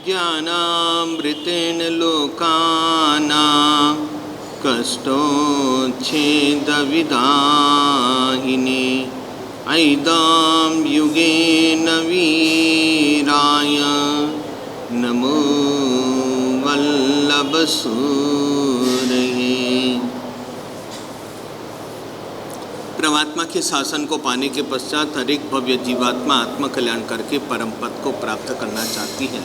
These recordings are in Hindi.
ज्ञानामृतेन लोकानां कष्टोच्छेदविदाहिने ऐदां युगेन वीराय नमो वल्लभसूरये। परमात्मा के शासन को पाने के पश्चात हर एक भव्य जीवात्मा आत्म कल्याण करके परम पद को प्राप्त करना चाहती है।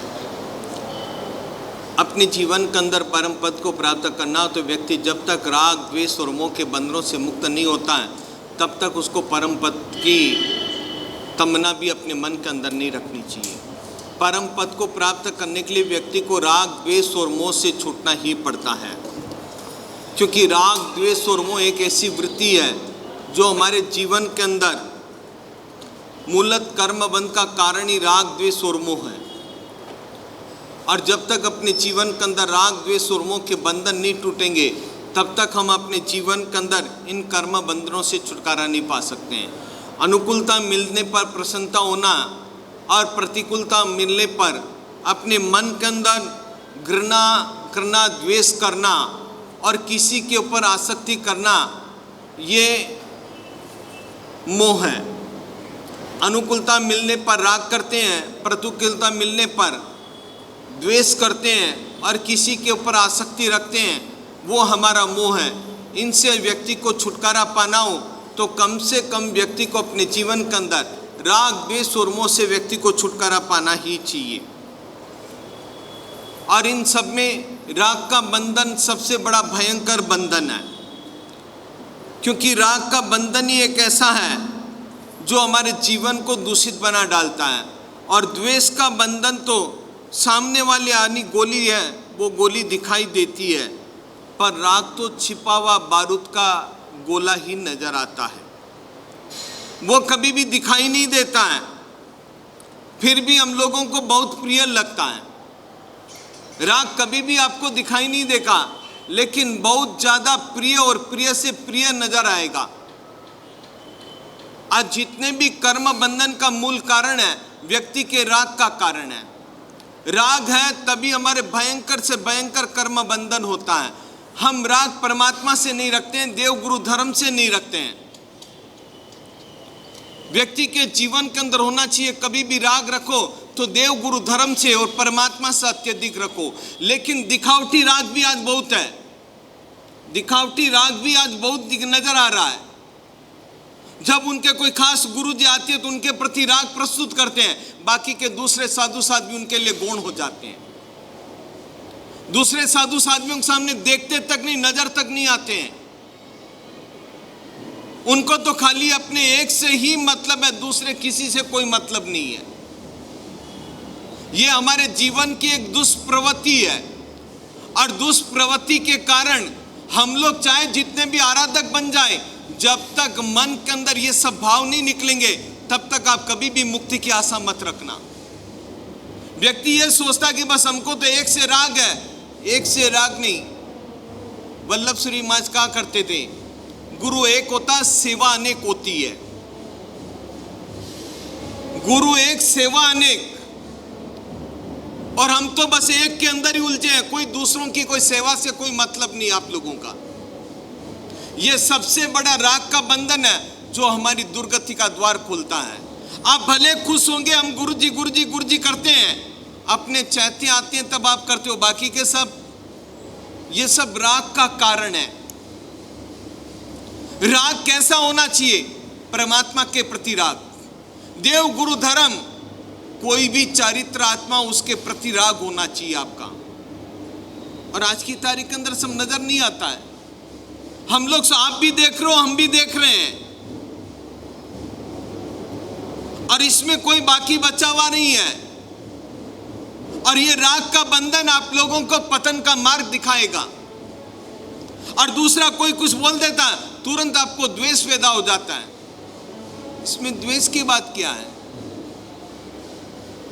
अपने जीवन के अंदर परम पद को प्राप्त करना हो तो व्यक्ति जब तक राग द्वेष और मोह के बंधनों से मुक्त नहीं होता है तब तक उसको परम पद की तमन्ना भी अपने मन के अंदर नहीं रखनी चाहिए। परम पद को प्राप्त करने के लिए व्यक्ति को राग द्वेष और मोह से छूटना ही पड़ता है, क्योंकि राग द्वेष और मोह एक ऐसी वृत्ति है जो हमारे जीवन के अंदर मूलत कर्म बंध का कारण ही राग द्वेष और मोह है। और जब तक अपने जीवन के अंदर राग द्वेष और मोह के बंधन नहीं टूटेंगे तब तक हम अपने जीवन के अंदर इन कर्म बंधनों से छुटकारा नहीं पा सकते हैं। अनुकूलता मिलने पर प्रसन्नता होना और प्रतिकूलता मिलने पर अपने मन के अंदर घृणा करना, द्वेष करना और किसी के ऊपर आसक्ति करना, ये मोह है। अनुकूलता मिलने पर राग करते हैं, प्रतिकूलता मिलने पर द्वेष करते हैं और किसी के ऊपर आसक्ति रखते हैं, वो हमारा मोह है। इनसे व्यक्ति को छुटकारा पाना हो तो कम से कम व्यक्ति को अपने जीवन के अंदर राग द्वेष और मोह से व्यक्ति को छुटकारा पाना ही चाहिए। और इन सब में राग का बंधन सबसे बड़ा भयंकर बंधन है, क्योंकि राग का बंधन ही एक ऐसा है जो हमारे जीवन को दूषित बना डालता है। और द्वेष का बंधन तो सामने वाली आनी गोली है, वो गोली दिखाई देती है, पर राग तो छिपा हुआ बारूद का गोला ही नजर आता है। वो कभी भी दिखाई नहीं देता है, फिर भी हम लोगों को बहुत प्रिय लगता है। राग कभी भी आपको दिखाई नहीं देगा, लेकिन बहुत ज़्यादा प्रिय और प्रिय से प्रिय नजर आएगा। आज जितने भी कर्म बंधन का मूल कारण है व्यक्ति के राग का कारण है। राग है तभी हमारे भयंकर से भयंकर कर्म बंधन होता है। हम राग परमात्मा से नहीं रखते हैं, देव गुरु धर्म से नहीं रखते हैं। व्यक्ति के जीवन के अंदर होना चाहिए, कभी भी राग रखो तो देव गुरु धर्म से और परमात्मा से अत्यधिक रखो। लेकिन दिखावटी राग भी आज बहुत है, दिखावटी राग भी आज बहुत नजर आ रहा है। जब उनके कोई खास गुरु जी आते हैं तो उनके प्रति राग प्रस्तुत करते हैं, बाकी के दूसरे साधु साध भी उनके लिए गौण हो जाते हैं। दूसरे साधु साध्वियों के सामने देखते तक नहीं, नजर तक नहीं आते हैं। उनको तो खाली अपने एक से ही मतलब है, दूसरे किसी से कोई मतलब नहीं है। ये हमारे जीवन की एक दुष्प्रवृत्ति है और दुष्प्रवृत्ति के कारण हम लोग चाहे जितने भी आराधक बन जाए, जब तक मन के अंदर ये सब भाव नहीं निकलेंगे तब तक आप कभी भी मुक्ति की आशा मत रखना। व्यक्ति ये सोचता कि बस हमको तो एक से राग है, एक से राग नहीं। वल्लभ श्री महाराज कहा करते थे, गुरु एक होता, सेवा अनेक होती है। गुरु एक, सेवा अनेक। और हम तो बस एक के अंदर ही उलझे हैं, कोई दूसरों की कोई सेवा से कोई मतलब नहीं आप लोगों का। यह सबसे बड़ा राग का बंधन है जो हमारी दुर्गति का द्वार खोलता है। आप भले खुश होंगे हम गुरुजी गुरुजी गुरुजी करते हैं, अपने चैत्य आते हैं तब आप करते हो, बाकी के सब ये सब राग का कारण है। राग कैसा होना चाहिए? परमात्मा के प्रति राग, देव गुरु धर्म, कोई भी चारित्र आत्मा उसके प्रति राग होना चाहिए आपका। और आज की तारीख के अंदर सब नजर नहीं आता है। हम लोग, आप भी देख रहे हो, हम भी देख रहे हैं, और इसमें कोई बाकी बचा हुआ नहीं है। और ये राग का बंधन आप लोगों को पतन का मार्ग दिखाएगा। और दूसरा कोई कुछ बोल देता है, तुरंत आपको द्वेष पैदा हो जाता है। इसमें द्वेष की बात क्या है?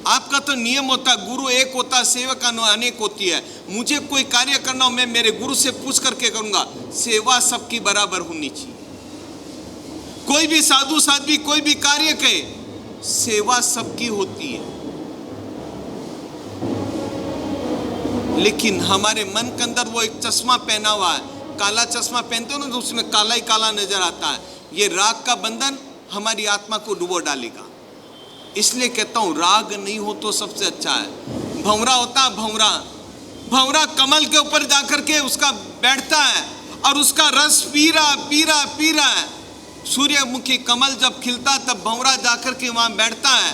आपका तो नियम होता है, गुरु एक होता, सेवक अनेक होती है। मुझे कोई कार्य करना हो, मैं मेरे गुरु से पूछ करके करूंगा। सेवा सबकी बराबर होनी चाहिए। कोई भी साधु साध्वी कोई भी कार्य करे, सेवा सबकी होती है। लेकिन हमारे मन के अंदर वो एक चश्मा पहना हुआ है, काला चश्मा पहनते हो ना तो उसमें काला ही काला नजर आता है। ये राग का बंधन हमारी आत्मा को डुबो डालेगा। इसलिए कहता हूं राग नहीं हो तो सबसे अच्छा है। भंवरा होता है, भंवरा भंवरा कमल के ऊपर जाकर के उसका बैठता है और उसका रस पी रहा है। सूर्यमुखी कमल जब खिलता है तब भंवरा जाकर के वहां बैठता है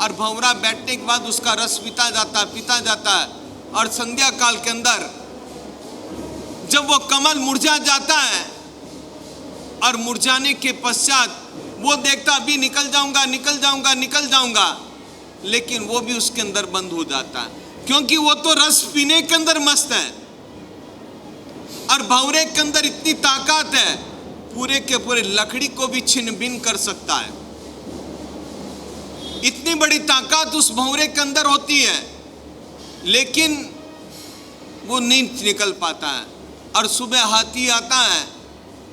और भंवरा बैठने के बाद उसका रस पीता जाता है और संध्या काल के अंदर जब वो कमल मुरझा जाता है और मुरझाने के पश्चात वो देखता अभी निकल जाऊंगा, लेकिन वो भी उसके अंदर बंद हो जाता है, क्योंकि वो तो रस पीने के अंदर मस्त है। और भंवरे के अंदर इतनी ताकत है, पूरे के पूरे लकड़ी को भी छिन्न भिन्न कर सकता है। इतनी बड़ी ताकत उस भंवरे के अंदर होती है, लेकिन वो नहीं निकल पाता है। और सुबह हाथी आता है,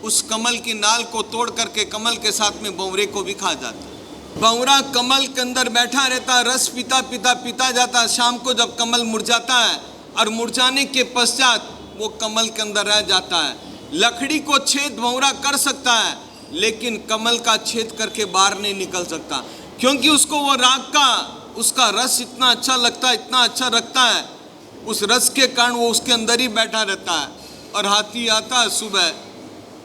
उस कमल की नाल को तोड़ करके कमल के साथ में भंवरे को भी खा जाता है। भंवरा कमल के अंदर बैठा रहता है, रस पीता जाता है। शाम को जब कमल मुरझाता है और मुरझाने के पश्चात वो कमल के अंदर रह जाता है। लकड़ी को छेद भंवरा कर सकता है, लेकिन कमल का छेद करके बाहर नहीं निकल सकता, क्योंकि उसको वो राग का उसका रस इतना अच्छा लगता है। उस रस के कारण वो उसके अंदर ही बैठा रहता है। और हाथी आता है सुबह,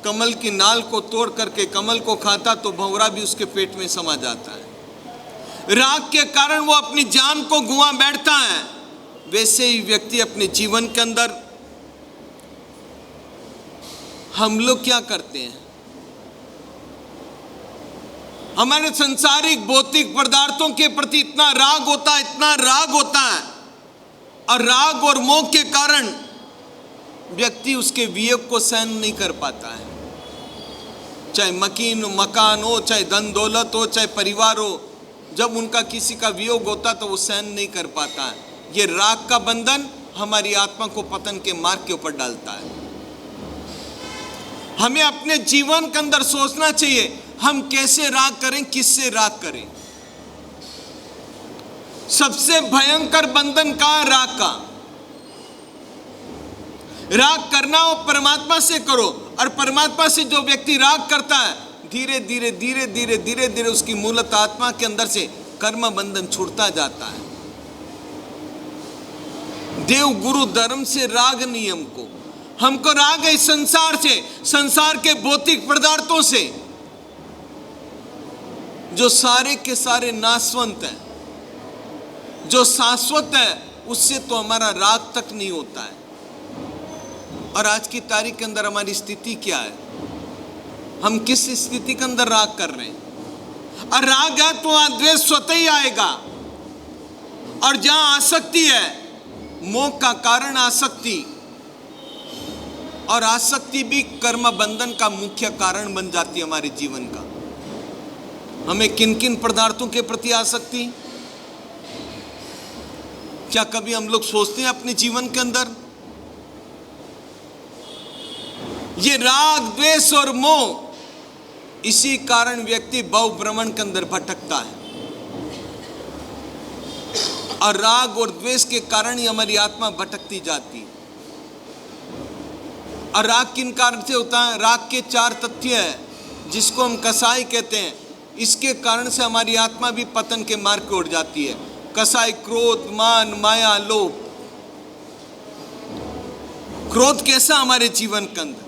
कमल की नाल को तोड़ करके कमल को खाता तो भंवरा भी उसके पेट में समा जाता है। राग के कारण वो अपनी जान को गुआ बैठता है। वैसे ही व्यक्ति अपने जीवन के अंदर हम लोग क्या करते हैं, हमारे संसारिक भौतिक पदार्थों के प्रति इतना राग होता है और राग और मोह के कारण व्यक्ति उसके वियोग को सहन नहीं कर पाता है। चाहे मकान हो, चाहे धन दौलत हो, चाहे परिवार हो, जब उनका किसी का वियोग होता तो वो सहन नहीं कर पाता है। ये राग का बंधन हमारी आत्मा को पतन के मार्ग के ऊपर डालता है। हमें अपने जीवन के अंदर सोचना चाहिए हम कैसे राग करें, किससे राग करें। सबसे भयंकर बंधन का राग का। राग करना हो परमात्मा से करो, और परमात्मा से जो व्यक्ति राग करता है धीरे धीरे उसकी मूलत आत्मा के अंदर से कर्म बंधन छूटता जाता है। देव गुरु धर्म से राग नहीं, हमको राग है संसार से, संसार के भौतिक पदार्थों से, जो सारे के सारे नाशवंत है, जो शाश्वत है, उससे तो हमारा राग तक नहीं होता है। और आज की तारीख के अंदर हमारी स्थिति क्या है, हम किस स्थिति के अंदर राग कर रहे हैं। और राग है तो वहां द्वेष स्वतः ही आएगा, और जहां आसक्ति है, मोह का कारण आसक्ति, और आसक्ति भी कर्म बंधन का मुख्य कारण बन जाती है हमारे जीवन का। हमें किन किन पदार्थों के प्रति आसक्ति, क्या कभी हम लोग सोचते हैं अपने जीवन के अंदर? ये राग द्वेष और मोह, इसी कारण व्यक्ति भव भ्रमण के अंदर भटकता है। और राग और द्वेष के कारण ही हमारी आत्मा भटकती जाती है। और राग किन कारण से होता है? राग के 4 तथ्य है, जिसको हम कसाई कहते हैं। इसके कारण से हमारी आत्मा भी पतन के मार्ग की ओर जाती है। कसाई क्रोध, मान, माया, लोभ। क्रोध कैसा हमारे जीवन के अंदर?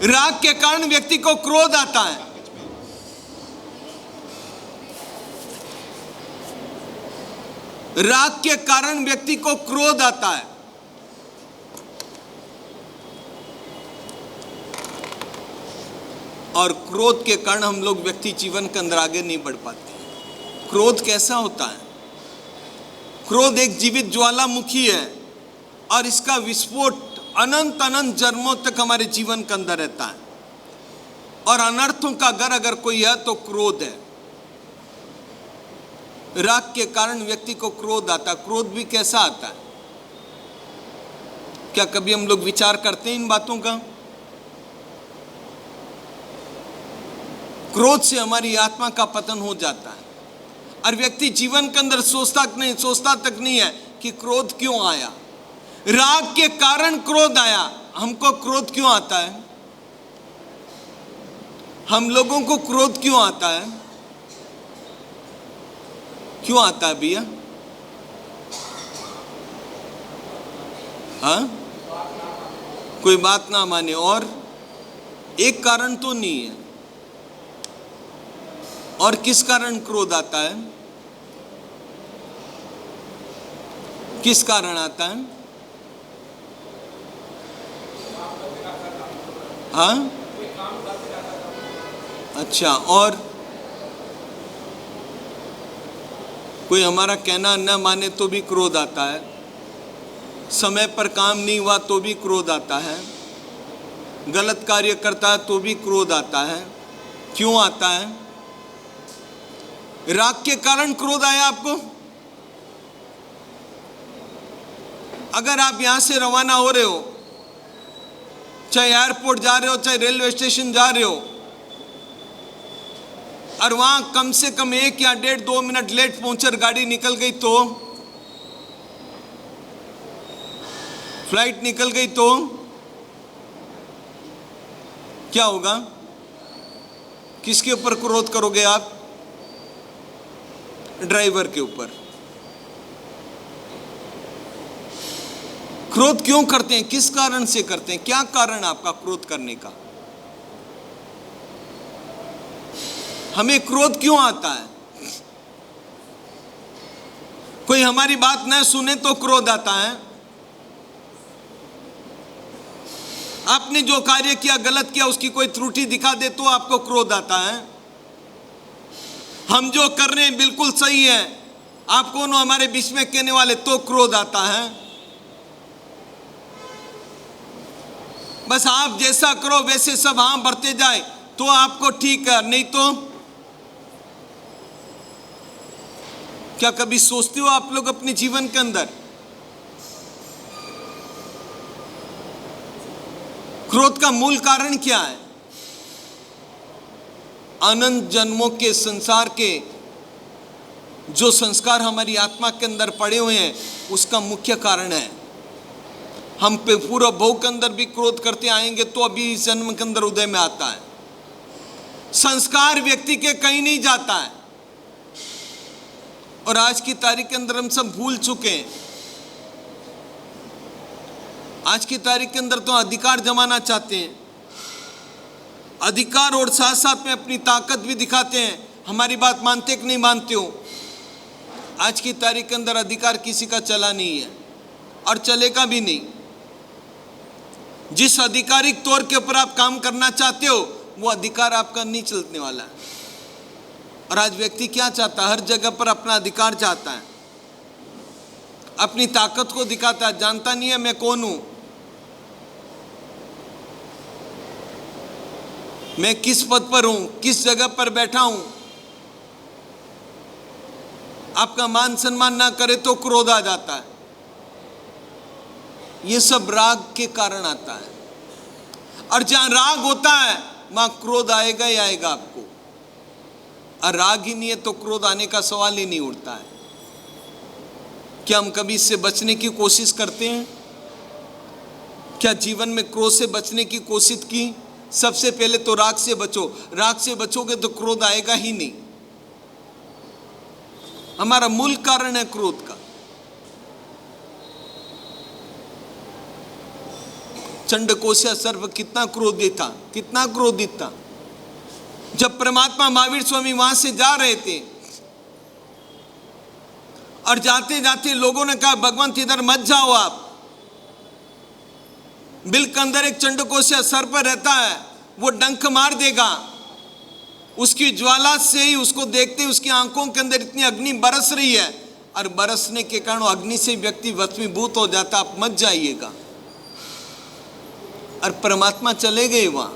राग के कारण व्यक्ति को क्रोध आता है। राग के कारण व्यक्ति को क्रोध आता है। और क्रोध के कारण हम लोग व्यक्ति जीवन के अंदर आगे नहीं बढ़ पाते। क्रोध कैसा होता है? क्रोध एक जीवित ज्वालामुखी है, और इसका विस्फोट अनंत अनंत जन्मों तक हमारे जीवन के अंदर रहता है। और अनर्थों का घर अगर कोई है तो क्रोध है। राग के कारण व्यक्ति को क्रोध आता है। क्रोध भी कैसा आता है? क्या कभी हम लोग विचार करते हैं इन बातों का? क्रोध से हमारी आत्मा का पतन हो जाता है, और व्यक्ति जीवन के अंदर सोचता तक नहीं है कि क्रोध क्यों आया। राग के कारण क्रोध आया। हमको क्रोध क्यों आता है? हम लोगों को क्रोध क्यों आता है? क्यों आता है भैया? हाँ, कोई बात ना माने, और एक कारण तो नहीं है। और किस कारण क्रोध आता है? किस कारण आता है? हाँ, अच्छा, और कोई हमारा कहना न माने तो भी क्रोध आता है, समय पर काम नहीं हुआ तो भी क्रोध आता है, गलत कार्य करता है तो भी क्रोध आता है। क्यों आता है? राग के कारण क्रोध आया आपको। अगर आप यहां से रवाना हो रहे हो, चाहे एयरपोर्ट जा रहे हो, चाहे रेलवे स्टेशन जा रहे हो, और वहां कम से कम 1 या 1.5-2 मिनट लेट पहुंचकर गाड़ी निकल गई तो, फ्लाइट निकल गई तो क्या होगा? किसके ऊपर क्रोध करोगे आप? ड्राइवर के ऊपर। क्रोध क्यों करते हैं? किस कारण से करते हैं? क्या कारण आपका क्रोध करने का? हमें क्रोध क्यों आता है? कोई हमारी बात न सुने तो क्रोध आता है। आपने जो कार्य किया, गलत किया, उसकी कोई त्रुटि दिखा दे तो आपको क्रोध आता है। हम जो कर रहे हैं बिल्कुल सही है, आप कौन हो हमारे बीच में कहने वाले, तो क्रोध आता है। बस आप जैसा करो वैसे सब हाँ बढ़ते जाए तो आपको ठीक है, नहीं तो क्या कभी सोचते हो आप लोग अपने जीवन के अंदर क्रोध का मूल कारण क्या है? अनंत जन्मों के संसार के जो संस्कार हमारी आत्मा के अंदर पड़े हुए हैं, उसका मुख्य कारण है। हम पे पूरा भव के अंदर भी क्रोध करते आएंगे तो अभी इस जन्म के अंदर उदय में आता है। संस्कार व्यक्ति के कहीं नहीं जाता है, और आज की तारीख के अंदर हम सब भूल चुके हैं। आज की तारीख के अंदर तो अधिकार जमाना चाहते हैं, अधिकार और साथ साथ में अपनी ताकत भी दिखाते हैं। हमारी बात मानते कि नहीं मानते हो? आज की तारीख के अंदर अधिकार किसी का चला नहीं है और चलेगा भी नहीं। जिस आधिकारिक तौर के ऊपर आप काम करना चाहते हो, वो अधिकार आपका नहीं चलने वाला है। और आज व्यक्ति क्या चाहता है? हर जगह पर अपना अधिकार चाहता है, अपनी ताकत को दिखाता है, जानता नहीं है मैं कौन हूं, मैं किस पद पर हूं, किस जगह पर बैठा हूं। आपका मान सम्मान ना करे तो क्रोध आ जाता है। ये सब राग के कारण आता है, और जहां राग होता है वहां क्रोध आएगा ही आएगा आपको। और राग ही नहीं है तो क्रोध आने का सवाल ही नहीं उठता है। क्या हम कभी इससे बचने की कोशिश करते हैं? क्या जीवन में क्रोध से बचने की कोशिश की? सबसे पहले तो राग से बचो। राग से बचोगे तो क्रोध आएगा ही नहीं। हमारा मूल कारण है क्रोध का। चंडकोष्या सर्प कितना क्रोधित था, कितना क्रोधित था। जब परमात्मा महावीर स्वामी वहां से जा रहे थे और जाते जाते लोगों ने कहा भगवंत इधर मत जाओ आप, बिल के अंदर एक चंडकोष्या सर्प रहता है, वो डंक मार देगा। उसकी ज्वाला से ही उसको देखते ही उसकी आंखों के अंदर इतनी अग्नि बरस रही है, और बरसने के कारण अग्नि से व्यक्ति भस्मीभूत हो जाता। आप मत जाइएगा। और परमात्मा चले गए वहां,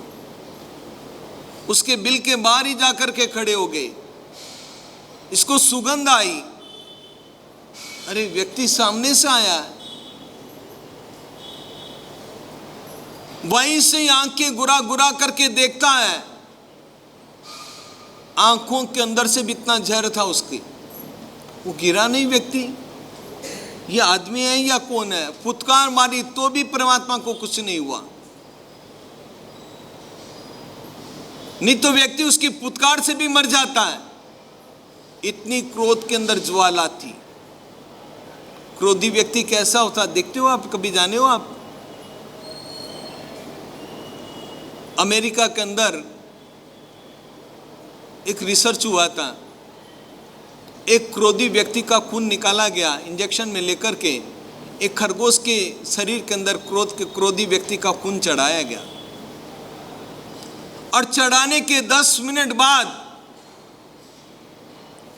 उसके बिल के बाहर ही जाकर के खड़े हो गए। इसको सुगंध आई, अरे व्यक्ति सामने से आया है। वहीं से आंखें गुरा गुरा करके देखता है, आंखों के अंदर से भी इतना जहर था उसकी, वो गिरा नहीं व्यक्ति। ये आदमी है या कौन है? फुटकार मारी तो भी परमात्मा को कुछ नहीं हुआ। नहीं तो व्यक्ति उसकी फुटकार से भी मर जाता है। इतनी क्रोध के अंदर ज्वाला थी। क्रोधी व्यक्ति कैसा होता देखते हो आप? कभी जाने हो आप? अमेरिका के अंदर एक रिसर्च हुआ था। एक क्रोधी व्यक्ति का खून निकाला गया इंजेक्शन में लेकर के, एक खरगोश के शरीर के अंदर क्रोधी व्यक्ति का खून चढ़ाया गया और चढ़ाने के 10 मिनट बाद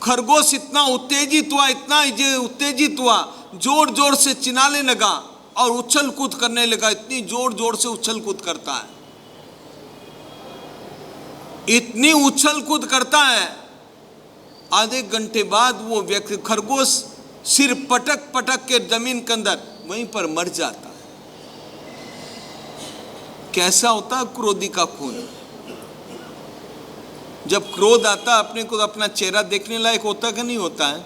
खरगोश इतना उत्तेजित हुआ, जोर जोर से चिल्लाने लगा और उछल कूद करने लगा। इतनी जोर जोर से उछल कूद करता है, इतनी उछल कूद करता है। आधे घंटे बाद वो व्यक्ति खरगोश सिर पटक पटक के जमीन के अंदर वहीं पर मर जाता है। कैसा होता है क्रोधी का खून? जब क्रोध आता है अपने को, अपना चेहरा देखने लायक होता कि नहीं होता है?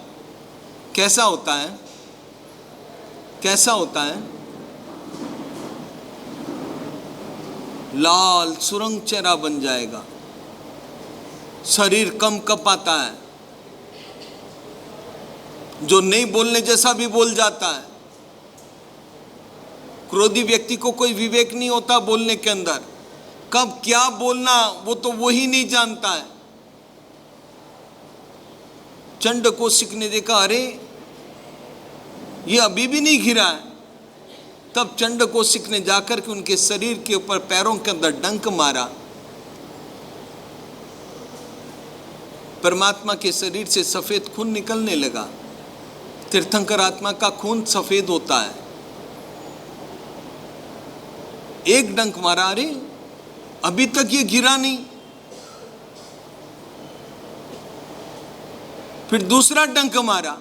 कैसा होता है? कैसा होता है? लाल सुरंग चेहरा बन जाएगा, शरीर कम कपाता है, जो नहीं बोलने जैसा भी बोल जाता है। क्रोधी व्यक्ति को कोई विवेक नहीं होता बोलने के अंदर, कब क्या बोलना वो तो वही नहीं जानता है। चंड कौशिक ने देखा, अरे ये अभी भी नहीं गिरा है। तब चंड कौशिक ने जाकर के उनके शरीर के ऊपर पैरों के अंदर डंक मारा। परमात्मा के शरीर से सफेद खून निकलने लगा। तीर्थंकर आत्मा का खून सफेद होता है। एक डंक मारा, अरे अभी तक ये गिरा नहीं। फिर दूसरा डंक मारा,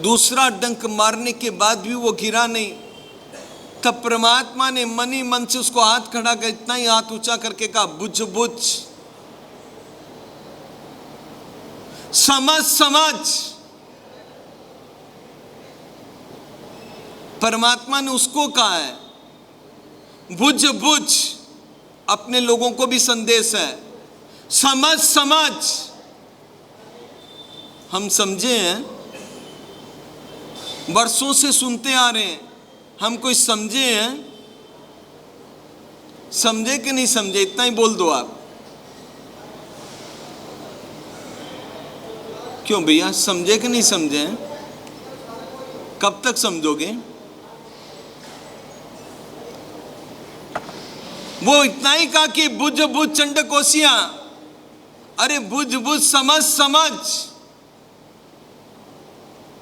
दूसरा डंक मारने के बाद भी वो गिरा नहीं। तब परमात्मा ने मन ही मन से उसको हाथ खड़ा कर, इतना ही हाथ ऊंचा करके कहा, बुझ बुझ, समझ समझ। परमात्मा ने उसको कहा है बुझ बुझ। अपने लोगों को भी संदेश है, समझ समझ। हम समझे हैं, वर्षों से सुनते आ रहे हैं, हम कोई समझे हैं? समझे कि नहीं समझे? इतना ही बोल दो आप। क्यों भैया, समझे कि नहीं समझे? कब तक समझोगे? वो इतना ही कहा कि बुझ बुझ चंड कोसिया। अरे बुझ बुझ, समझ समझ।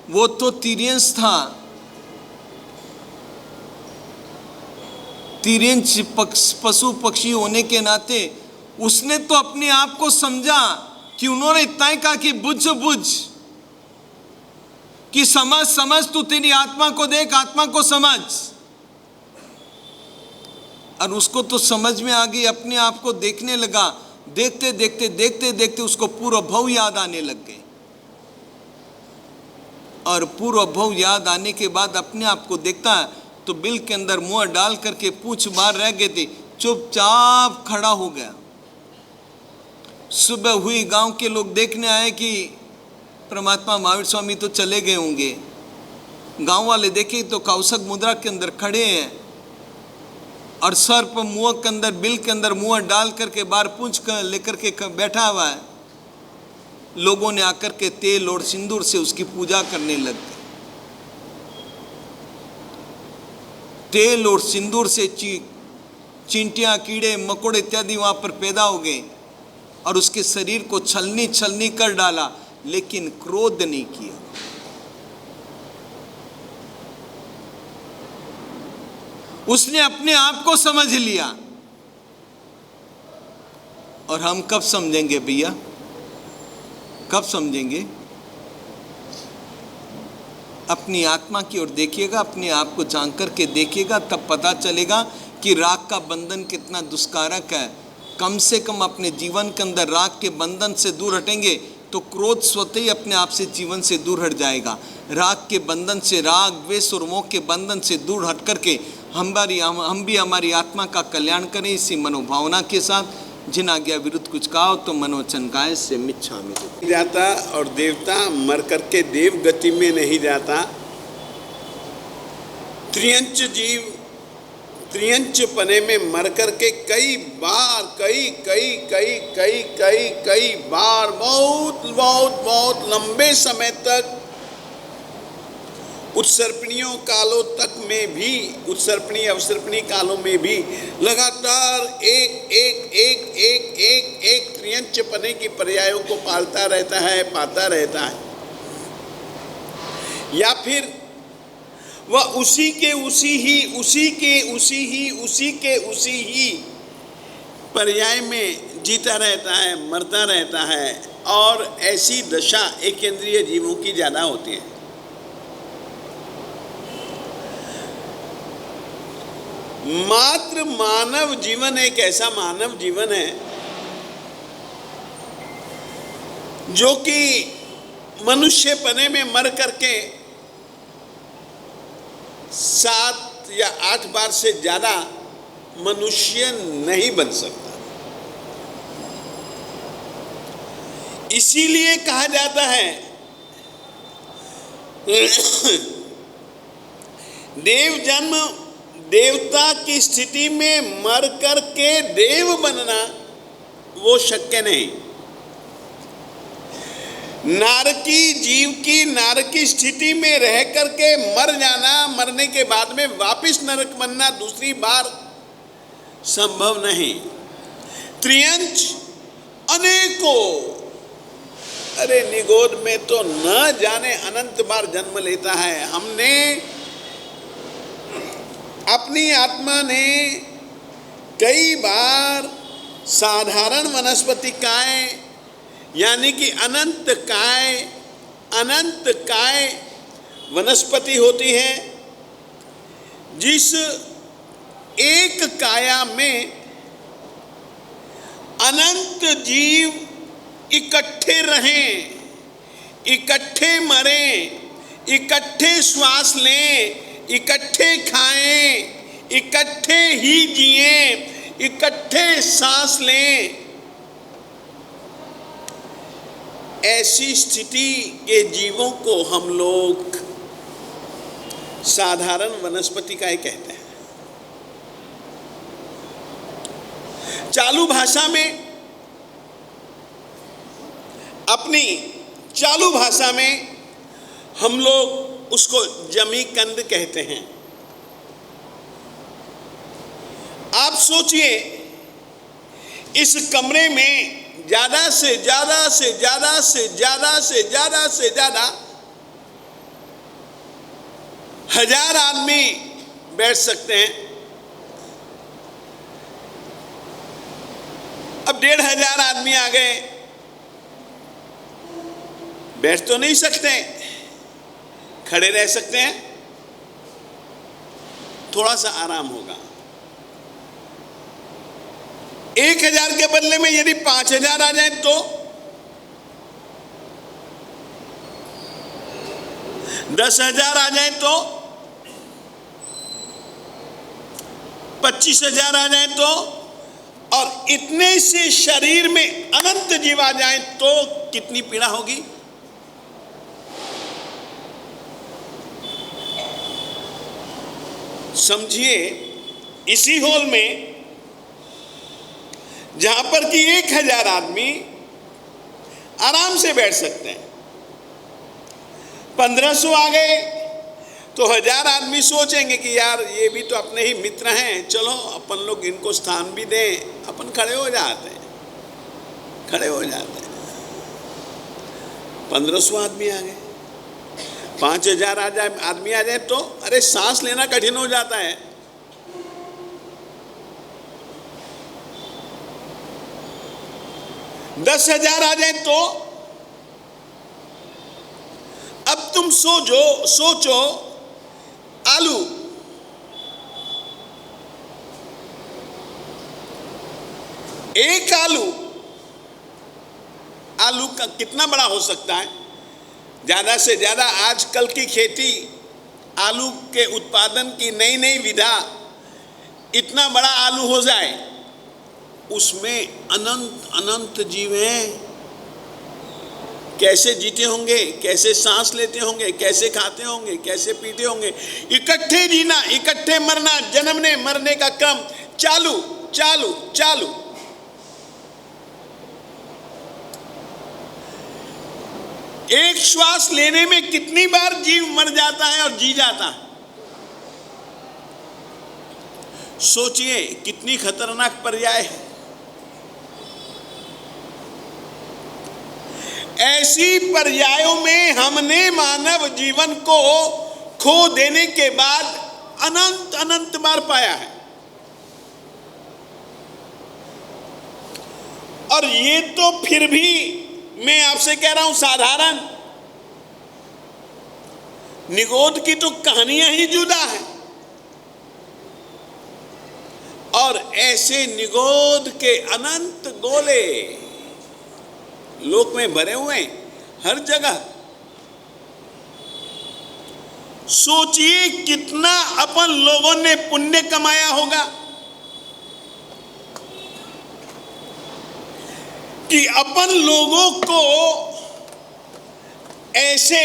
वो तो तिर्यंश था। तिर्यंश पशु पक्षी होने के नाते उसने तो अपने आप को समझा कि उन्होंने इतना ही कहा कि बुझ बुझ, कि समझ समझ, तू तेरी आत्मा को देख, आत्मा को समझ। और उसको तो समझ में आ गई, अपने आप को देखने लगा। देखते देखते देखते देखते उसको पूर्व भव याद आने लग गए। और पूर्व भव याद आने के बाद अपने आप को देखता है तो बिल के अंदर मुंह डाल करके पूंछ बाहर रह गए थे, चुपचाप खड़ा हो गया। सुबह हुई, गांव के लोग देखने आए कि परमात्मा महावीर स्वामी तो चले गए होंगे। गांव वाले देखे तो कौशक मुद्रा के अंदर खड़े हैं और सर पर मुंह के अंदर, बिल के अंदर मुंह डाल करके बाहर पूंछ कर लेकर के बैठा हुआ है। लोगों ने आकर के तेल और सिंदूर से उसकी पूजा करने लग गए। तेल और सिंदूर से चींटियां, कीड़े मकोड़े इत्यादि वहां पर पैदा हो गए और उसके शरीर को छलनी छलनी कर डाला, लेकिन क्रोध नहीं किया। उसने अपने आप को समझ लिया। और हम कब समझेंगे भैया? कब समझेंगे? अपनी आत्मा की ओर देखिएगा, अपने आप को जान करके देखिएगा, तब पता चलेगा कि राग का बंधन कितना दुष्कारक है। कम से कम अपने जीवन के अंदर राग के बंधन से दूर हटेंगे तो क्रोध स्वतः ही अपने आप से जीवन से दूर हट जाएगा। राग के बंधन से, राग द्वेष और मोह के बंधन से दूर हट करके हम भी हमारी आत्मा का कल्याण करें इसी मनोभावना के साथ। जिन आज्ञा विरुद्ध कुछ कहा तो मनोवचन काया से मिच्छामि जाता, और देवता मर करके देव गति में नहीं जाता। त्रियंच जीव त्रियंच पने में मर करके कई बार बहुत लंबे समय तक उत्सर्पणियों कालों तक में भी, उत्सर्पणी अवसर्पणी कालों में भी लगातार एक त्रियंच पने की पर्यायों को पालता रहता है, पाता रहता है। या फिर वह उसी के उसी ही पर्याय में जीता रहता है, मरता रहता है। और ऐसी दशा एक इंद्रिय जीवों की ज्यादा होती है। मात्र मानव जीवन एक ऐसा मानव जीवन है जो कि मनुष्य पने में मर करके 7 या 8 बार से ज्यादा मनुष्य नहीं बन सकता। इसीलिए कहा जाता है देव जन्म, देवता की स्थिति में मर करके देव बनना वो शक्य नहीं। नारकी जीव की नारकी स्थिति में रह करके मर जाना, मरने के बाद में वापस नरक बनना दूसरी बार संभव नहीं। त्रियंच अनेकों, अरे निगोद में तो न जाने अनंत बार जन्म लेता है। हमने, अपनी आत्मा ने कई बार साधारण वनस्पति काय, यानी कि अनंत काय वनस्पति होती है, जिस एक काया में अनंत जीव इकट्ठे रहें, इकट्ठे मरें, इकट्ठे श्वास लें, इकट्ठे खाएं, इकट्ठे ही जिएं, इकट्ठे सांस लें। ऐसी स्थिति के जीवों को हम लोग साधारण वनस्पति काय कहते हैं। चालू भाषा में, अपनी चालू भाषा में हम लोग उसको जमीकंद कहते हैं। आप सोचिए, इस कमरे में ज्यादा से ज्यादा 1000 आदमी बैठ सकते हैं। अब 1500 आदमी आ गए, बैठ तो नहीं सकते, खड़े रह सकते हैं, थोड़ा सा आराम होगा। 1000 के बदले में यदि 5000 आ जाए तो 10,000 आ जाए तो 25,000 आ जाए तो, और इतने से शरीर में अनंत जीव आ जाए तो कितनी पीड़ा होगी। समझिए, इसी हॉल में जहां पर कि 1000 आदमी आराम से बैठ सकते हैं, 1500 आ गए तो 1000 आदमी सोचेंगे कि यार ये भी तो अपने ही मित्र हैं, चलो अपन लोग इनको स्थान भी दें। अपन खड़े हो जाते हैं। 1500 आदमी आ गए, 5000 आदमी आ जाए तो अरे सांस लेना कठिन हो जाता है। दस 10,000 आ जाए तो अब तुम सोचो आलू, एक आलू का कितना बड़ा हो सकता है? ज़्यादा से ज़्यादा आजकल की खेती, आलू के उत्पादन की नई नई विधा, इतना बड़ा आलू हो जाए, उसमें अनंत अनंत जीव हैं। कैसे जीते होंगे, कैसे सांस लेते होंगे, कैसे खाते होंगे, कैसे पीते होंगे। इकट्ठे जीना, इकट्ठे मरना, जन्मने मरने का क्रम चालू चालू चालू। एक श्वास लेने में कितनी बार जीव मर जाता है और जी जाता है। सोचिए कितनी खतरनाक पर्याय है। ऐसी पर्यायों में हमने मानव जीवन को खो देने के बाद अनंत अनंत बार पाया है। और ये तो फिर भी मैं आपसे कह रहा हूं साधारण, निगोद की तो कहानियां ही जुदा है। और ऐसे निगोद के अनंत गोले लोक में भरे हुए हर जगह। सोचिए कितना अपन लोगों ने पुण्य कमाया होगा कि अपन लोगों को ऐसे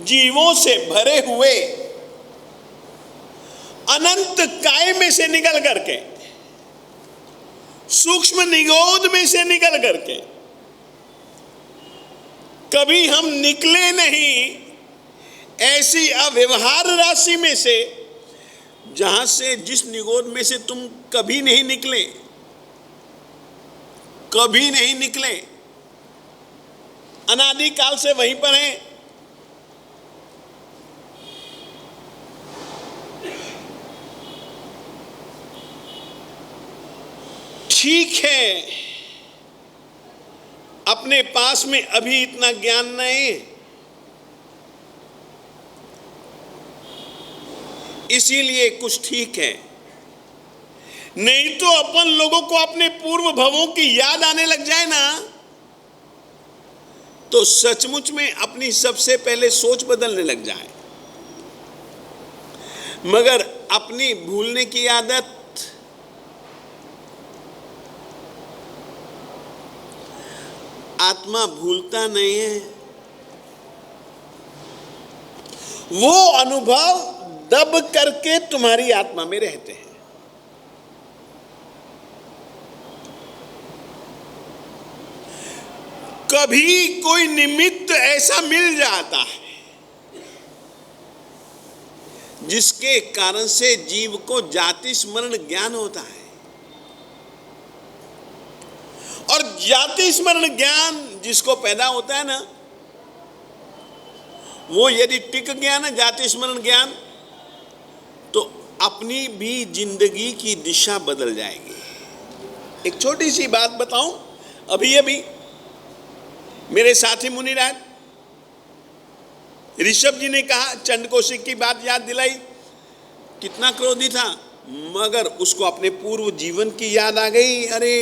जीवों से भरे हुए अनंत काय में से निकल करके, सूक्ष्म निगोद में से निकल करके, कभी हम निकले नहीं ऐसी अव्यवहार राशि में से, जहां से, जिस निगोद में से तुम कभी नहीं निकले, कभी नहीं निकले, अनादिकाल से वहीं पर हैं। ठीक है, अपने पास में अभी इतना ज्ञान नहीं, इसीलिए कुछ ठीक है। नहीं तो अपन लोगों को अपने पूर्व भवों की याद आने लग जाए ना, तो सचमुच में अपनी सबसे पहले सोच बदलने लग जाए। मगर अपनी भूलने की आदत, आत्मा भूलता नहीं है। वो अनुभव दब करके तुम्हारी आत्मा में रहते हैं। कभी कोई निमित्त ऐसा मिल जाता है जिसके कारण से जीव को जाति स्मरण ज्ञान होता है। और जाति स्मरण ज्ञान जिसको पैदा होता है ना, वो यदि टिक गया ना जाति स्मरण ज्ञान, तो अपनी भी जिंदगी की दिशा बदल जाएगी। एक छोटी सी बात बताऊं, अभी मेरे साथी मुनिराज ऋषभ जी ने कहा, चंड कौशिक की बात याद दिलाई, कितना क्रोधी था, मगर उसको अपने पूर्व जीवन की याद आ गई। अरे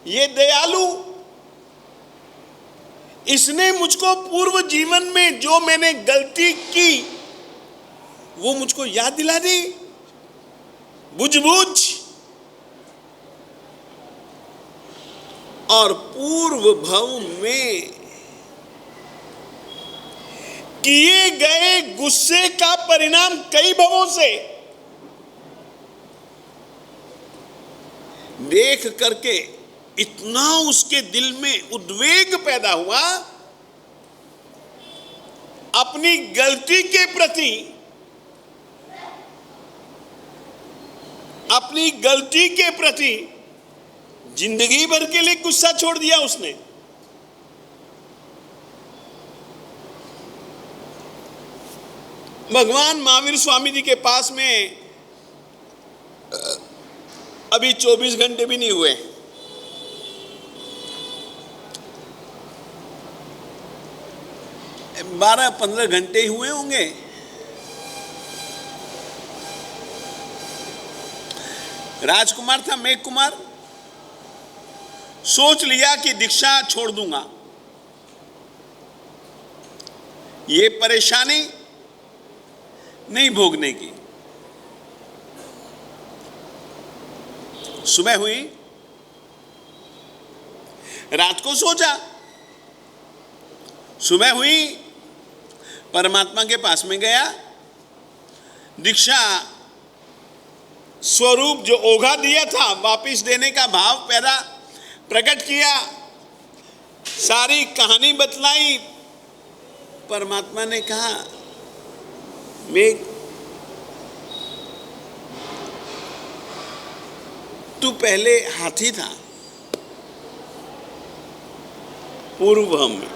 ये दयालु, इसने मुझको पूर्व जीवन में जो मैंने गलती की वो मुझको याद दिला दी, बुझ और पूर्व भव में किए गए गुस्से का परिणाम कई भवों से देख करके इतना उसके दिल में उद्वेग पैदा हुआ, अपनी गलती के प्रति, अपनी गलती के प्रति जिंदगी भर के लिए गुस्सा छोड़ दिया उसने। भगवान महावीर स्वामी जी के पास में अभी 24 घंटे भी नहीं हुए, बारह 15 घंटे ही हुए होंगे। राजकुमार था, मेघ कुमार, सोच लिया कि दीक्षा छोड़ दूंगा, ये परेशानी नहीं भोगने की। सुबह हुई, रात को सोचा, सुबह हुई, परमात्मा के पास में गया, दीक्षा स्वरूप जो ओघा दिया था वापिस देने का भाव पैदा प्रकट किया, सारी कहानी बतलाई। परमात्मा ने कहा, मेघ तू पहले हाथी था पूर्वभव में,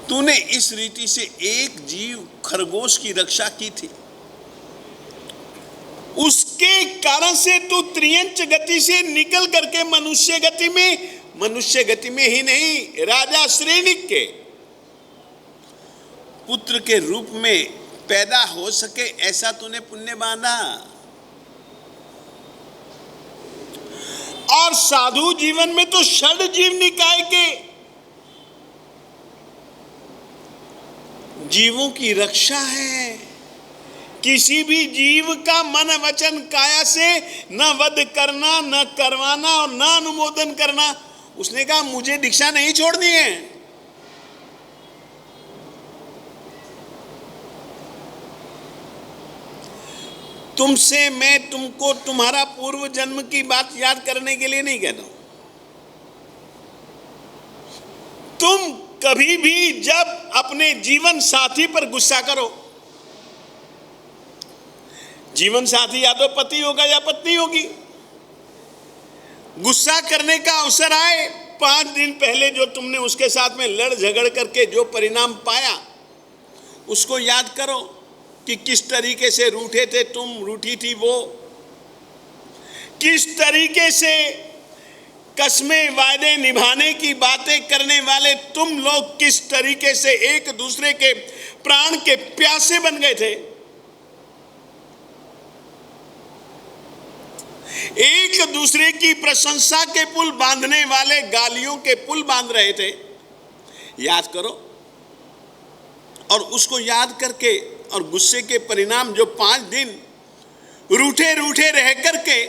तूने इस रीति से एक जीव खरगोश की रक्षा की थी, उसके कारण से तू त्रियंच गति से निकल करके मनुष्य गति में ही नहीं, राजा श्रेणिक के पुत्र के रूप में पैदा हो सके ऐसा तूने पुण्य बांधा। और साधु जीवन में तो षड जीव निकाय के जीवों की रक्षा है। किसी भी जीव का मन वचन काया से न वध करना, न करवाना और न अनुमोदन करना। उसने कहा मुझे दीक्षा नहीं छोड़नी है। तुमसे मैं तुमको तुम्हारा पूर्व जन्म की बात याद करने के लिए नहीं कहता हूं। तुम कभी भी जब अपने जीवन साथी पर गुस्सा करो, जीवन साथी या तो पति होगा या पत्नी होगी, गुस्सा करने का अवसर आए, 5 दिन पहले जो तुमने उसके साथ में लड़ झगड़ करके जो परिणाम पाया उसको याद करो कि किस तरीके से रूठे थे तुम, रूठी थी वो, किस तरीके से कसमें वायदे निभाने की बातें करने वाले तुम लोग किस तरीके से एक दूसरे के प्राण के प्यासे बन गए थे। एक दूसरे की प्रशंसा के पुल बांधने वाले गालियों के पुल बांध रहे थे। याद करो, और उसको याद करके और गुस्से के परिणाम जो 5 दिन रूठे रूठे रह करके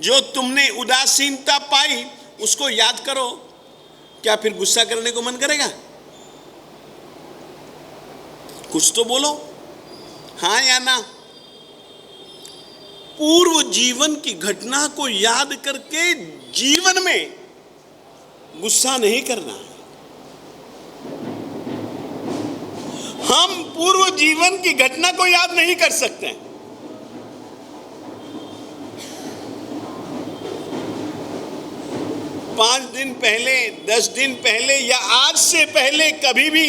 जो तुमने उदासीनता पाई उसको याद करो। क्या फिर गुस्सा करने को मन करेगा? कुछ तो बोलो, हाँ या ना। पूर्व जीवन की घटना को याद करके जीवन में गुस्सा नहीं करना है। हम पूर्व जीवन की घटना को याद नहीं कर सकते। 5 दिन पहले, 10 दिन पहले या आज से पहले कभी भी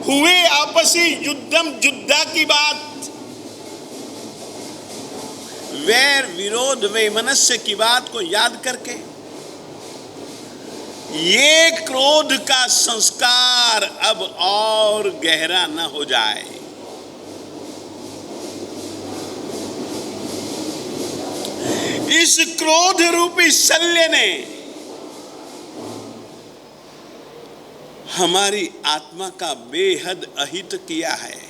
हुए आपसी युद्धा की बात, वैर विरोध वैमनस्य की बात को याद करके ये क्रोध का संस्कार अब और गहरा न हो जाए। इस क्रोध रूपी शल्य ने हमारी आत्मा का बेहद अहित किया है।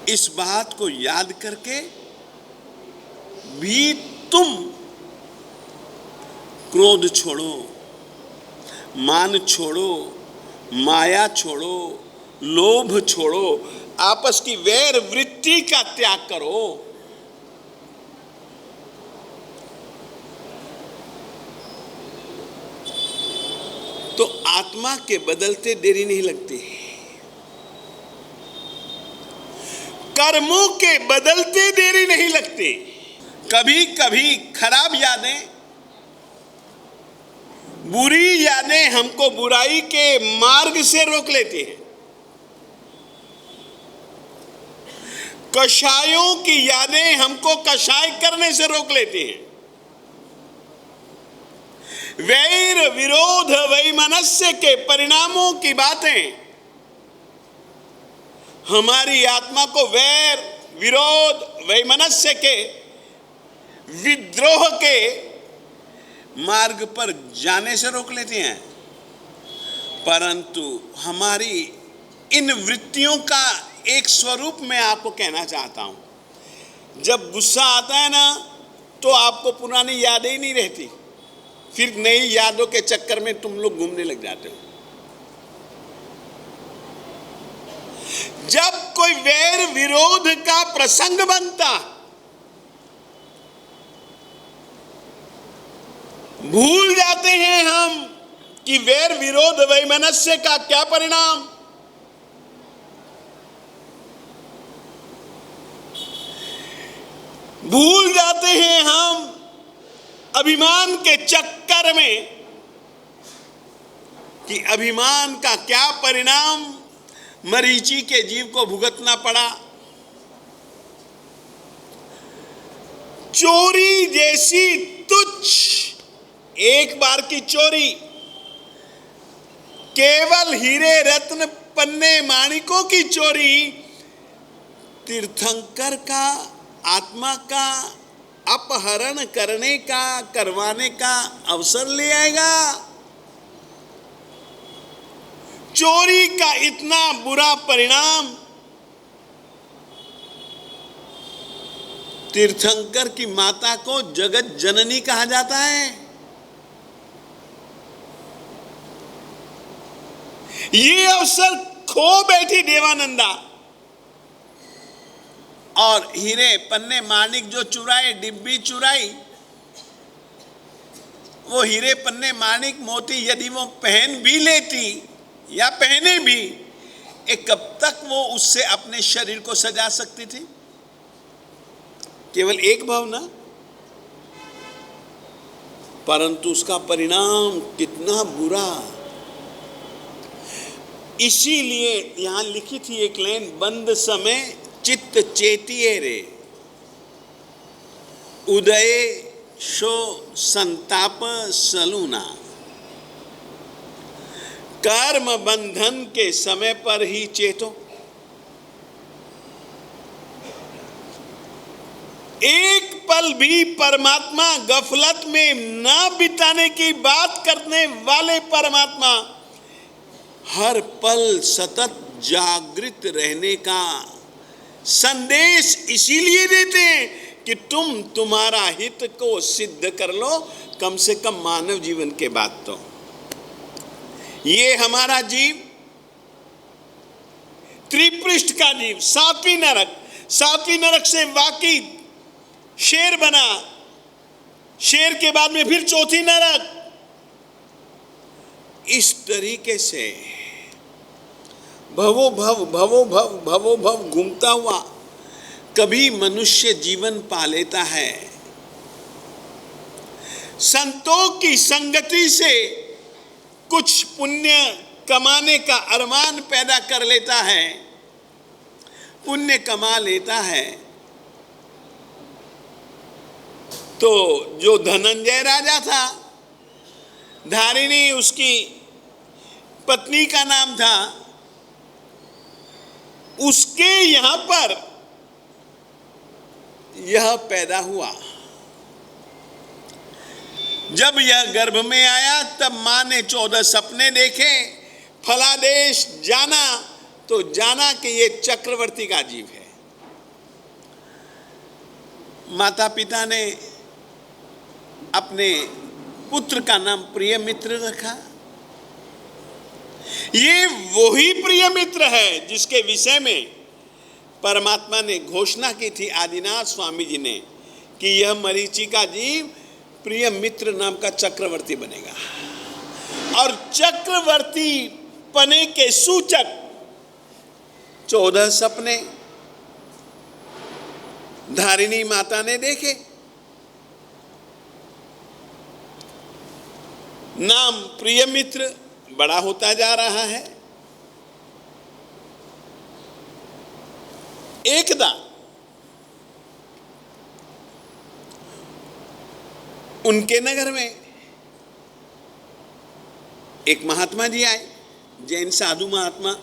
इस बात को याद करके भी तुम क्रोध छोड़ो, मान छोड़ो, माया छोड़ो, लोभ छोड़ो, आपस की वैर वृत्ति का त्याग करो। तो आत्मा के बदलते देरी नहीं लगती, कर्मों के बदलते देरी नहीं लगती। कभी कभी खराब यादें, बुरी यादें हमको बुराई के मार्ग से रोक लेती हैं। कषायों की यादें हमको कषाय करने से रोक लेती हैं। वैर विरोध वैमनस्य के परिणामों की बातें हमारी आत्मा को वैर विरोध वैमनस्य के विद्रोह के मार्ग पर जाने से रोक लेते हैं, परंतु हमारी इन वृत्तियों का एक स्वरूप मैं आपको कहना चाहता हूं। जब गुस्सा आता है ना, तो आपको पुरानी यादें ही नहीं रहती, फिर नई यादों के चक्कर में तुम लोग घूमने लग जाते हो। जब कोई वैर विरोध का प्रसंग बनता, भूल जाते हैं हम कि वैर विरोध वैमनस्य का क्या परिणाम। भूल जाते हैं हम अभिमान के चक्कर में कि अभिमान का क्या परिणाम मरीचि के जीव को भुगतना पड़ा। चोरी जैसी तुच्छ एक बार की चोरी, केवल हीरे रत्न पन्ने माणिकों की चोरी, तीर्थंकर का आत्मा का अपहरण करने का, करवाने का अवसर ले आएगा। चोरी का इतना बुरा परिणाम तीर्थंकर की माता को जगत जननी कहा जाता है। ये अवसर खो बैठी देवानंदा, और हीरे पन्ने माणिक जो चुराए, डिब्बी चुराई, वो हीरे पन्ने माणिक मोती यदि वो पहन भी लेती या पहने भी, कब तक वो उससे अपने शरीर को सजा सकती थी? केवल एक भावना, परंतु उसका परिणाम कितना बुरा। इसीलिए यहां लिखी थी एक लाइन, बंद समय चित्त चेतिए रे, उदय शो संताप सलूना। कर्म बंधन के समय पर ही चेतो। एक पल भी परमात्मा गफलत में ना बिताने की बात करने वाले परमात्मा हर पल सतत जागृत रहने का संदेश इसीलिए देते हैं कि तुम तुम्हारा हित को सिद्ध कर लो, कम से कम मानव जीवन के बाद। तो ये हमारा जीव त्रिपृष्ठ का जीव, सातवीं नरक, सातवीं नरक से वाकई शेर बना, शेर के बाद में फिर चौथी नरक। इस तरीके से भवो भव भवो भव भवो भव घूमता हुआ कभी मनुष्य जीवन पा लेता है। संतों की संगति से कुछ पुण्य कमाने का अरमान पैदा कर लेता है, पुण्य कमा लेता है। तो जो धनंजय राजा था, धारिणी उसकी पत्नी का नाम था, उसके यहां पर यह पैदा हुआ। जब यह गर्भ में आया तब मां ने 14 सपने देखे, फलादेश जाना तो जाना कि ये चक्रवर्ती का जीव है। माता पिता ने अपने पुत्र का नाम प्रिय मित्र रखा। ये वही प्रिय मित्र है जिसके विषय में परमात्मा ने घोषणा की थी आदिनाथ स्वामी जी ने कि यह मरीचि का जीव प्रिय मित्र नाम का चक्रवर्ती बनेगा। और चक्रवर्ती पने के सूचक 14 सपने धारिणी माता ने देखे। नाम प्रिय मित्र बड़ा होता जा रहा है। एकदा उनके नगर में एक महात्मा जी आए, जैन साधु महात्मा,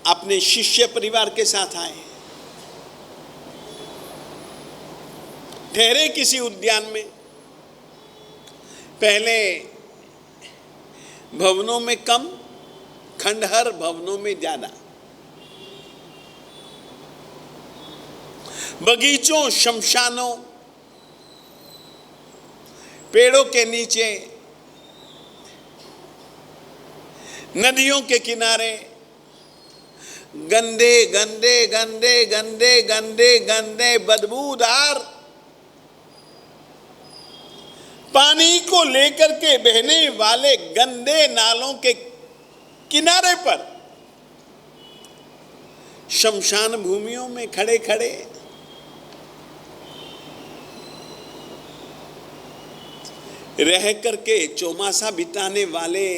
अपने शिष्य परिवार के साथ आए। ठहरे किसी उद्यान में। पहले भवनों में कम, खंडहर भवनों में ज्यादा, बगीचों, शमशानों, पेड़ों के नीचे, नदियों के किनारे गंदे गंदे गंदे गंदे गंदे गंदे बदबूदार पानी को लेकर के बहने वाले गंदे नालों के किनारे पर, शमशान भूमियों में खड़े खड़े रह करके चौमासा बिताने वाले,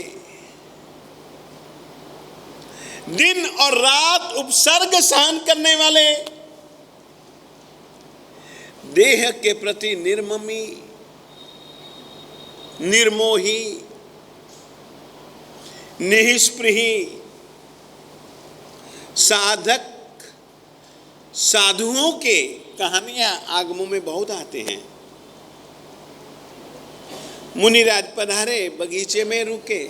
दिन और रात उपसर्ग सहन करने वाले, देह के प्रति निर्ममी, निर्मोही, निःस्पृही साधक साधुओं के कहानियां आगमों में बहुत आते हैं। मुनिराज पधारे, बगीचे में रुके।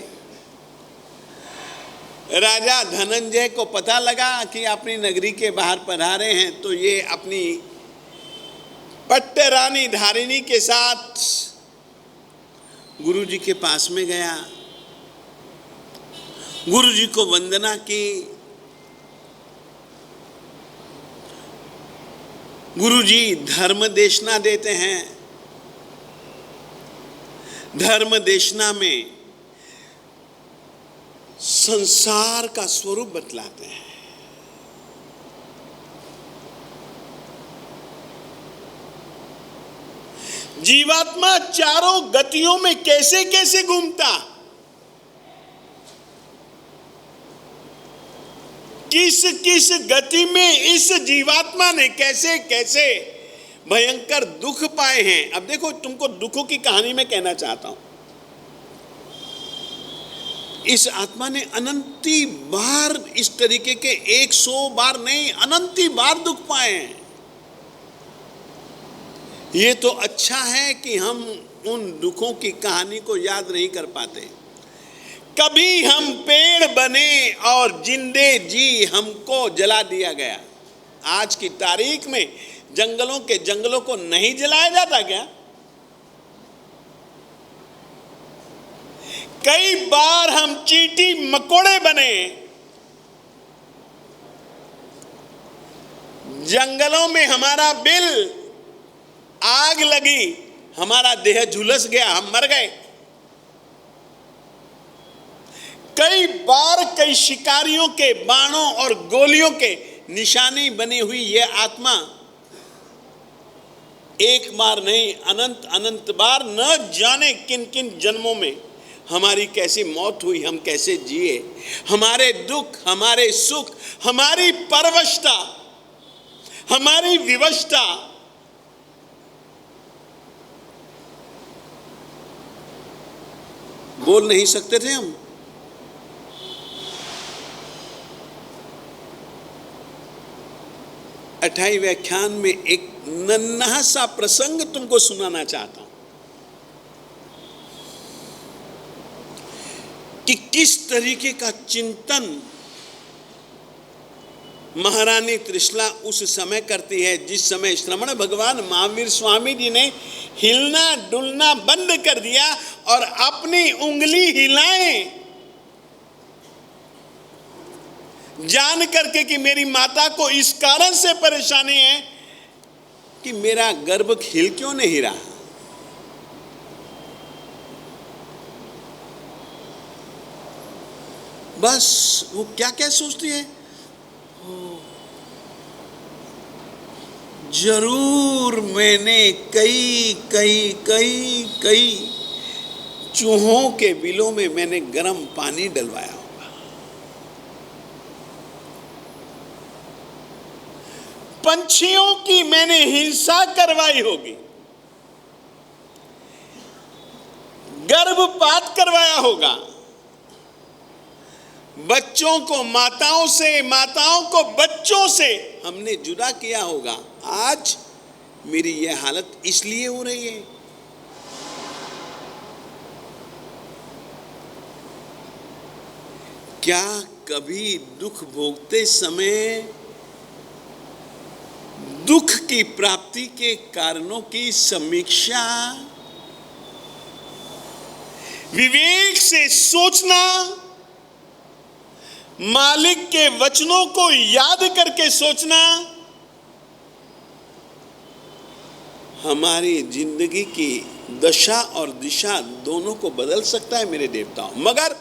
राजा धनंजय को पता लगा कि अपनी नगरी के बाहर पधारे हैं, तो ये अपनी पट्ट रानी धारिणी के साथ गुरुजी के पास में गया, गुरुजी को वंदना की। गुरुजी धर्म देशना देते हैं। धर्म देशना में संसार का स्वरूप बतलाते हैं। जीवात्मा चारों गतियों में कैसे कैसे घूमता, किस किस गति में इस जीवात्मा ने कैसे कैसे भयंकर दुख पाए हैं। अब देखो, तुमको दुखों की कहानी में कहना चाहता हूं। इस आत्मा ने अनंती बार इस तरीके के 100 बार नहीं, अनंती बार दुख पाए हैं। ये तो अच्छा है कि हम उन दुखों की कहानी को याद नहीं कर पाते। कभी हम पेड़ बने और जिंदे जी हमको जला दिया गया। आज की तारीख में जंगलों के जंगलों को नहीं जलाया जाता क्या? कई बार हम चींटी मकोड़े बने, जंगलों में हमारा बिल आग लगी, हमारा देह झुलस गया, हम मर गए। कई बार कई शिकारियों के बाणों और गोलियों के निशानी बनी हुई यह आत्मा एक बार नहीं, अनंत अनंत बार, न जाने किन किन जन्मों में हमारी कैसी मौत हुई, हम कैसे जिए। हमारे दुख, हमारे सुख, हमारी परवशता, हमारी विवशता, बोल नहीं सकते थे हम। अठाई व्याख्यान में एक नन्हा सा प्रसंग तुमको सुनाना चाहता हूं कि किस तरीके का चिंतन महारानी त्रिशला उस समय करती है, जिस समय श्रमण भगवान महावीर स्वामी जी ने हिलना डुलना बंद कर दिया और अपनी उंगली हिलाएं, जान करके कि मेरी माता को इस कारण से परेशानी है कि मेरा गर्भ खिल क्यों नहीं रहा। बस वो क्या क्या सोचती है, जरूर मैंने कई कई कई कई चूहों के बिलों में मैंने गर्म पानी डलवाया होगा। पंछियों की मैंने हिंसा करवाई होगी, गर्भपात करवाया होगा, बच्चों को माताओं से, माताओं को बच्चों से हमने जुदा किया होगा। आज मेरी यह हालत इसलिए हो रही है। क्या कभी दुख भोगते समय दुख की प्राप्ति के कारणों की समीक्षा, विवेक से सोचना, मालिक के वचनों को याद करके सोचना हमारी जिंदगी की दशा और दिशा दोनों को बदल सकता है मेरे देवताओं। मगर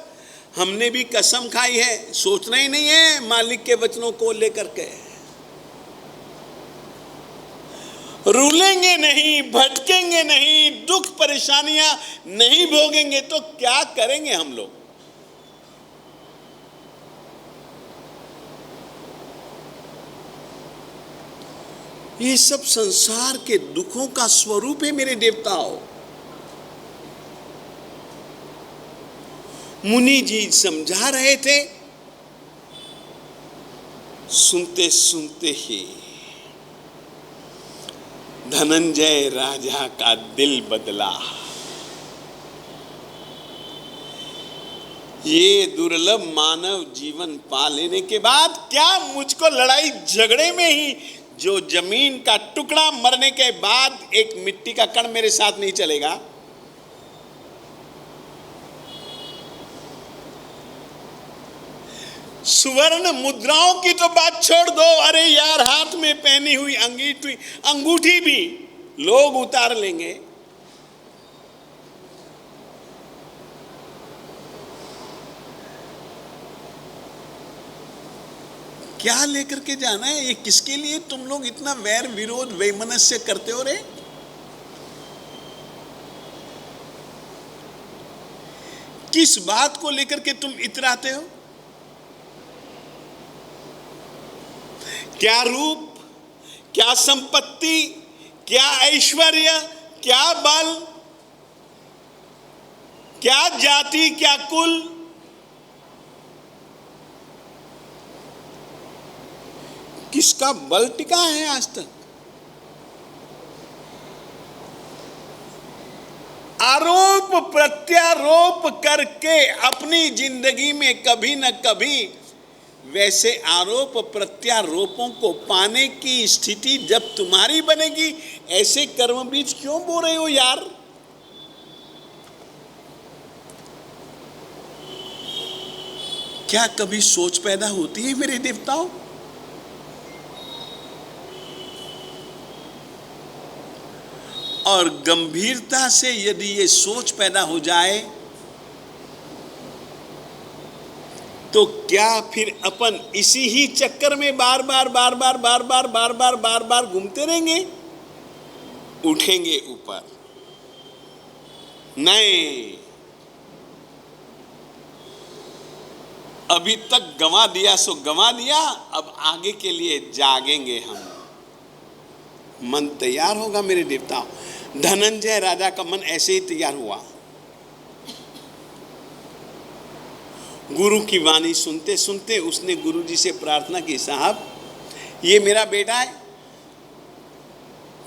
हमने भी कसम खाई है, सोचना ही नहीं है मालिक के वचनों को लेकर के, रूलेंगे नहीं, भटकेंगे नहीं, दुख परेशानियां नहीं भोगेंगे तो क्या करेंगे हम लोग? ये सब संसार के दुखों का स्वरूप है मेरे देवताओं। मुनि जी समझा रहे थे, सुनते सुनते ही धनंजय राजा का दिल बदला। ये दुर्लभ मानव जीवन पा लेने के बाद क्या मुझको लड़ाई झगड़े में ही जो जमीन का टुकड़ा मरने के बाद एक मिट्टी का कण मेरे साथ नहीं चलेगा? सुवर्ण मुद्राओं की तो बात छोड़ दो, अरे यार हाथ में पहनी हुई अंगूठी भी लोग उतार लेंगे। क्या लेकर के जाना है? ये किसके लिए तुम लोग इतना वैर विरोध वैमनस्य करते हो रे? किस बात को लेकर के तुम इतराते हो? क्या रूप, क्या संपत्ति, क्या ऐश्वर्य, क्या बल, क्या जाति, क्या कुल? किसका बल टिका है आज तक? आरोप प्रत्यारोप करके अपनी जिंदगी में कभी न कभी वैसे आरोप प्रत्यारोपों को पाने की स्थिति जब तुम्हारी बनेगी, ऐसे कर्म बीज क्यों बो रहे हो यार? क्या कभी सोच पैदा होती है मेरे देवताओं? और गंभीरता से यदि ये सोच पैदा हो जाए तो क्या फिर अपन इसी ही चक्कर में बार बार घूमते रहेंगे? उठेंगे ऊपर नहीं, अभी तक गंवा दिया सो गंवा दिया, अब आगे के लिए जागेंगे हम। मन तैयार होगा मेरे देवता। धनंजय राजा का मन ऐसे ही तैयार हुआ। गुरु की वाणी सुनते सुनते उसने गुरुजी से प्रार्थना की, साहब ये मेरा बेटा है,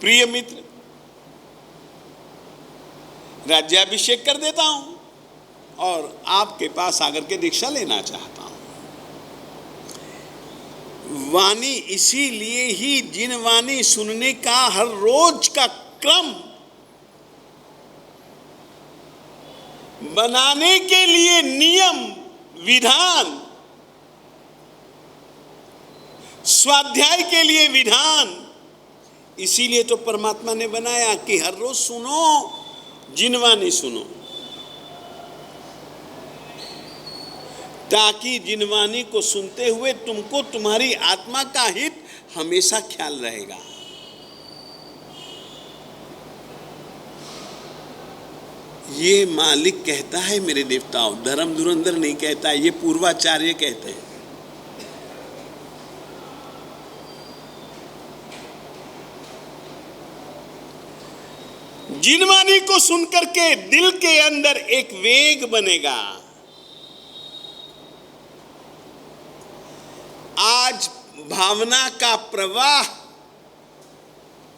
प्रिय मित्र, राज्याभिषेक कर देता हूं और आपके पास आकर के दीक्षा लेना चाहता हूं। वाणी इसीलिए ही जिन वाणी सुनने का हर रोज का क्रम बनाने के लिए नियम विधान, स्वाध्याय के लिए विधान, इसीलिए तो परमात्मा ने बनाया कि हर रोज सुनो, जिनवाणी सुनो, ताकि जिनवाणी को सुनते हुए तुमको तुम्हारी आत्मा का हित हमेशा ख्याल रहेगा। ये मालिक कहता है मेरे देवताओं, धर्म धुरंधर नहीं कहता है, ये पूर्वाचार्य कहते हैं। जिनवाणी को सुनकर के दिल के अंदर एक वेग बनेगा। आज भावना का प्रवाह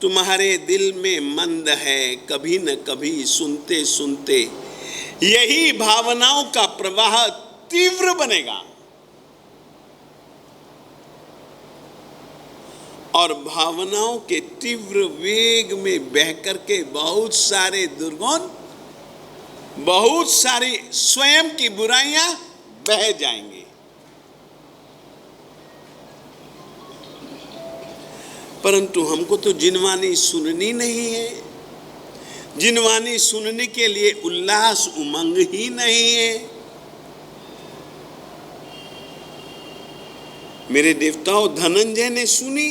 तुम्हारे दिल में मंद है, कभी न कभी सुनते सुनते यही भावनाओं का प्रवाह तीव्र बनेगा और भावनाओं के तीव्र वेग में बहकर के बहुत सारे दुर्गुण, बहुत सारी स्वयं की बुराइयां बह जाएंगी। परंतु हमको तो जिनवानी सुननी नहीं है, जिनवानी सुनने के लिए उल्लास उमंग ही नहीं है। मेरे देवताओं, धनंजय ने सुनी,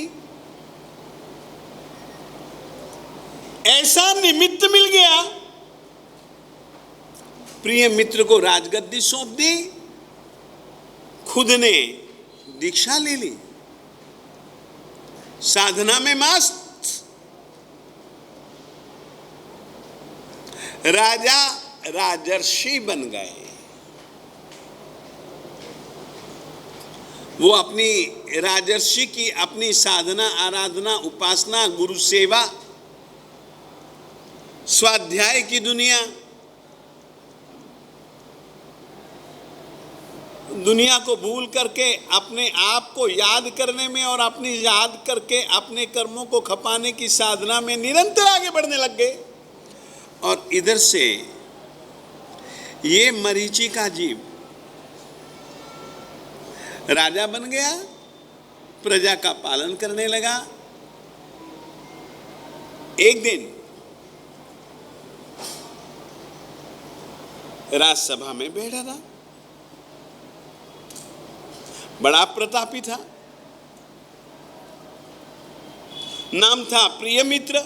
ऐसा निमित्त मिल गया, प्रिय मित्र को राजगद्दी सौंप दी, खुद ने दीक्षा ले ली, साधना में मस्त, राजा राजर्षि बन गए। वो अपनी राजर्षि की अपनी साधना, आराधना, उपासना, गुरु सेवा, स्वाध्याय की दुनिया को भूल करके अपने आप को याद करने में और अपनी याद करके अपने कर्मों को खपाने की साधना में निरंतर आगे बढ़ने लग गए। और इधर से ये मरीचि का जीव राजा बन गया, प्रजा का पालन करने लगा। एक दिन राजसभा में बैठा था, बड़ा प्रतापी था, नाम था प्रिय मित्र,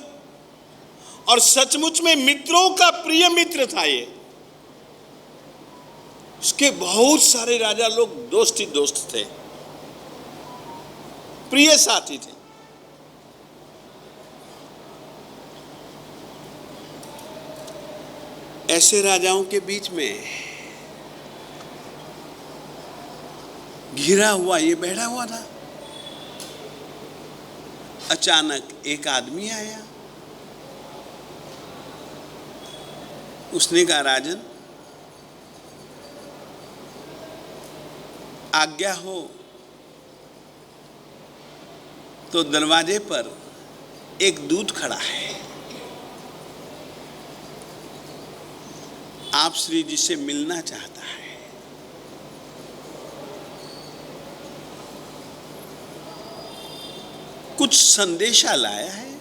और सचमुच में मित्रों का प्रिय मित्र था ये। उसके बहुत सारे राजा लोग दोस्त ही दोस्त थे, प्रिय साथी थे। ऐसे राजाओं के बीच में घिरा हुआ ये बैठा हुआ था। अचानक एक आदमी आया, उसने कहा, राजन आज्ञा हो तो दरवाजे पर एक दूत खड़ा है, आप श्री जी से मिलना चाहता है। कुछ संदेशा लाया है।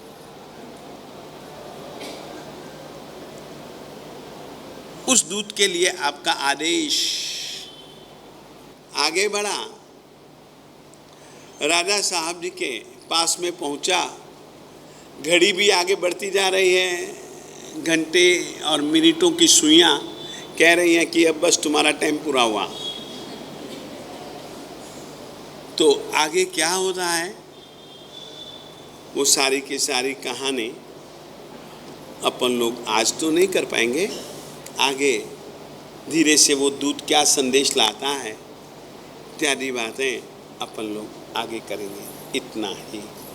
उस दूत के लिए आपका आदेश। आगे बढ़ा, राजा साहब जी के पास में पहुंचा। घड़ी भी आगे बढ़ती जा रही है, घंटे और मिनटों की सुइयां कह रही हैं कि अब बस तुम्हारा टाइम पूरा हुआ। तो आगे क्या होता है वो सारी की सारी कहानी अपन लोग आज तो नहीं कर पाएंगे। आगे धीरे से वो दूत क्या संदेश लाता है इत्यादि बातें अपन लोग आगे करेंगे। इतना ही।